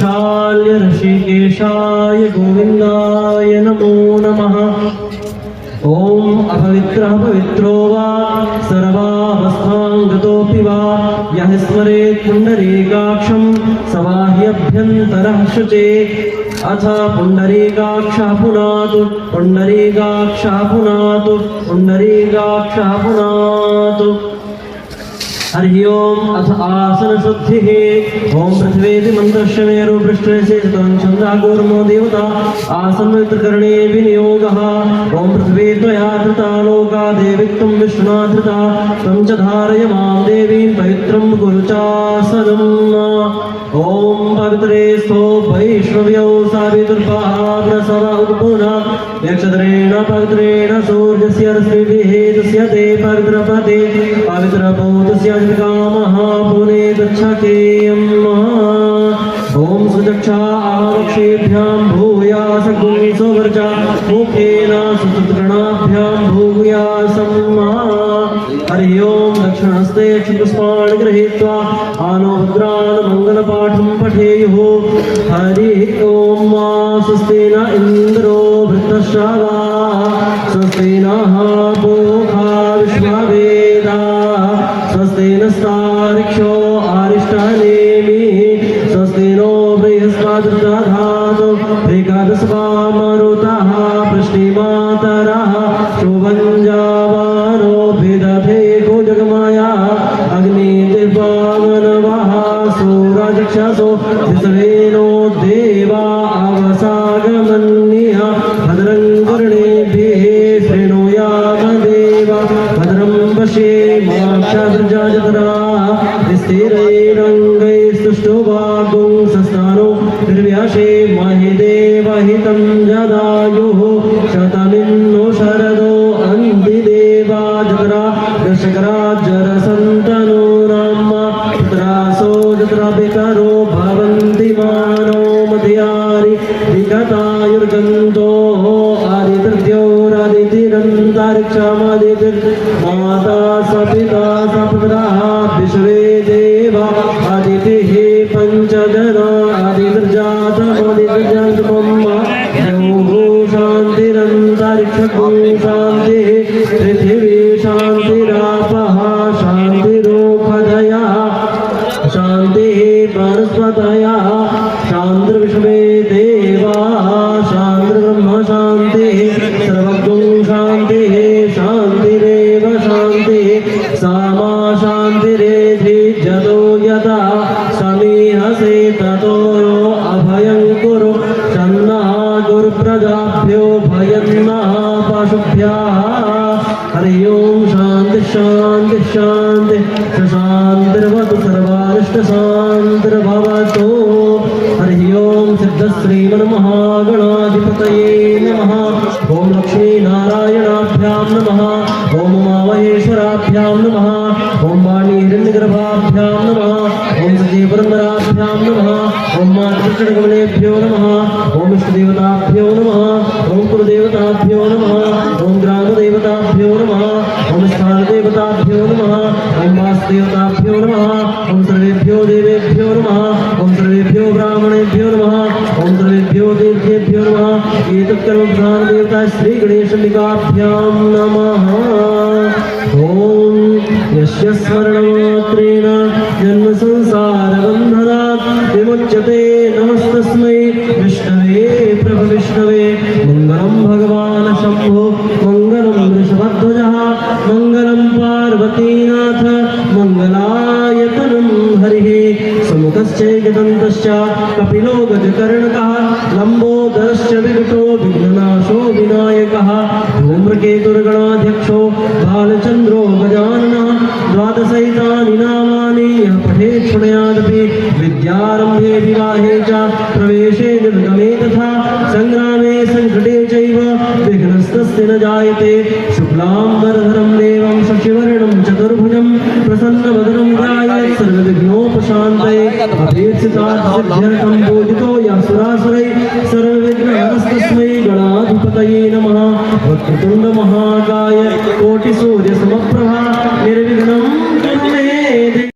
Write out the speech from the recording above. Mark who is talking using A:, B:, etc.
A: गोपालाय ऋषिकेशाय गोविन्दाय नमो नमः। ओम अपवित्रः पवित्रो वा सर्वावस्थां गतोऽपि वा यः स्मरेत् पुण्डरीकाक्षं स वा ह्यभ्यन्तरः शुचेत्। अथ पुण्डरीकाक्षः पुनातु पुण्डरीकाक्षः पुनातु पुण्डरीकाक्षः पुनातु। हरि ओम अथ आसन शुद्धिः। ओम पृथ्वीति मंत्रस्य मेरु पृष्ठे छंदागोर्मो देवता आसन पवित्रकरणे विनियोगः। ओम पृथ्वी त्वया धृता लोका देवित्वं विष्णुना धृता त्वं च धारय मां देवीं पवित्रं कुरु चासनम्। ओम पवित्रे स्थो वैष्णव्यो सावितुर्भाग्रसव उद्भुना नक्षत्रेण पवित्रेण सूर्यस्य रश्मिभिः दृश्यते पवित्रपदे पवित्रभूतस्य कामः पुने गच्छकेयम्। ओम सुचक्षा आवक्षेभ्यां भूयास गुंसोवर्चा मुखेन सुतृणाभ्यां भूयासम्। हरि ओम दक्षिणहस्ते क्षुपुष्पाणि गृहीत्वा आनोभद्रान् मङ्गलपाठं पठेयुः। हरि ओम स्वस्ति न इन्द्रो वृद्धश्रवा स्वस्ति नः पूषा विश्ववेदाः स्वस्ति नस्तार्क्ष्यो अरिष्टनेमिः स्वस्ति नो बृहस्पतिर्दधातु भृगस्वामरुतः वृष्टिमातरः शुभञ्जावानो विदधे कुजगमया अग्निर्वामनवः सूरजक्षसो दिशवेनो देवा अवसागमन्यः भद्रं कर्णेभिः शृणुयाम देवा भद्रं पश्येमाक्षार्जजतरा स्थिरैरङ्गैस्तुष्टुवागुंसस्तानो निर्व्याशे महि देवहितं जदायुः शतमिन्नो शरदो अन्तिदेवा जतरा दशकराज्जरसन्तनो राम पुत्रासो जतरा पितरो भवन्ति मानो मध्यानि विगतायुर्गन्तो आदितृत्योरादितिरन्तरिक्षमादितिर्माता सपिता सपुत्राः विश्वे देवा आदितिः पञ्चजना आदिर्जातमदिर्जातमम् शान्तिरन्तरिक्षगो शान्तिः पृथिवी शान्तिरापः शान्तिरोपदयः शान्तिः वनस्पतयः शान्तिर्विश्वे देवाः शान्तिर्ब्रह्म शान्तिः सर्वगुं शान्तिः शान्तिरेव शान्तिः सामा शान्तिरेधि जतो यथा समीहसे ततो अभयं कुरु चन्नः गुरुप्रजाभ्यो भयन्नः पशुभ्यः। हरि ओम शान्ति शान्ति शान्ति शान्तिर्भवतु सर्वारिष्टशान्तिर्भवतु। हरि ओम सिद्धश्रीमन्महागणाधिपतये नमः। ओम लक्ष्मीनारायणाभ्यां नमः। ओम उमामहेश्वराभ्यां नमः। ओम वाणीहिरण्यगर्भाभ्यां नमः। ओम सजीवपुरन्दराभ्यां नमः। ओम मातृचरणकमलेभ्यो नमः। ओम इष्टदेवताभ्यो नमः। ओम कुलदेवताभ्यो नमः। ओम ग्रामदेवताभ्यो नमः। ओम स्थानदेवताभ्यो नमः। ओम वासुदेवताभ्यो नमः। ओम सर्वेभ्यो देवेभ्यो नमः। ओम सर्वेभ्यो ब्राह्मणेभ्यो नमः। ओम सर्वेभ्यो देवतेभ्यो नमः। एतत्कर्मप्रधानदेवता श्रीगणेशाम्बिकाभ्यां नमः। ओम यस्य स्मरणमात्रेण जन्मसंसारबन्धनात् विमुच्यते नमस्तस्मै विष्णवे प्रभविष्णवे। मङ्गलं भगवान् शम्भो मङ्गलं वृषभध्वजः मङ्गलं पार्वतीनाथ मङ्गलायतनं हरिः। समुखश्चैकदन्तश्च कपिलो गजकर्णकः लम्बोदरश्च विकटो विघ्ननाशो विनायकः धूम्रकेतुर्गणाध्यक्षो बालचन्द्रो गजाननः। द्वादशैतानि नामानि यः पठेत् शृणुयादपि विद्यारम्भे विवाहे च प्रवेशे निर्गमे तथा संग्रामे संकटे चैव विघ्नस्तस्य न जायते। शुक्लाम्बरधरं देवं शशिवर्णं चतुर्भुजं प्रसन्नवदनं ध्यायेत् सर्वविघ्नोपशान्तये। अभीप्सितार्थसिद्ध्यर्थं पूजितो यः सुरासुरैः सर्वविघ्नहरस्तस्मै गणाधिपतये नमः। वक्रतुण्ड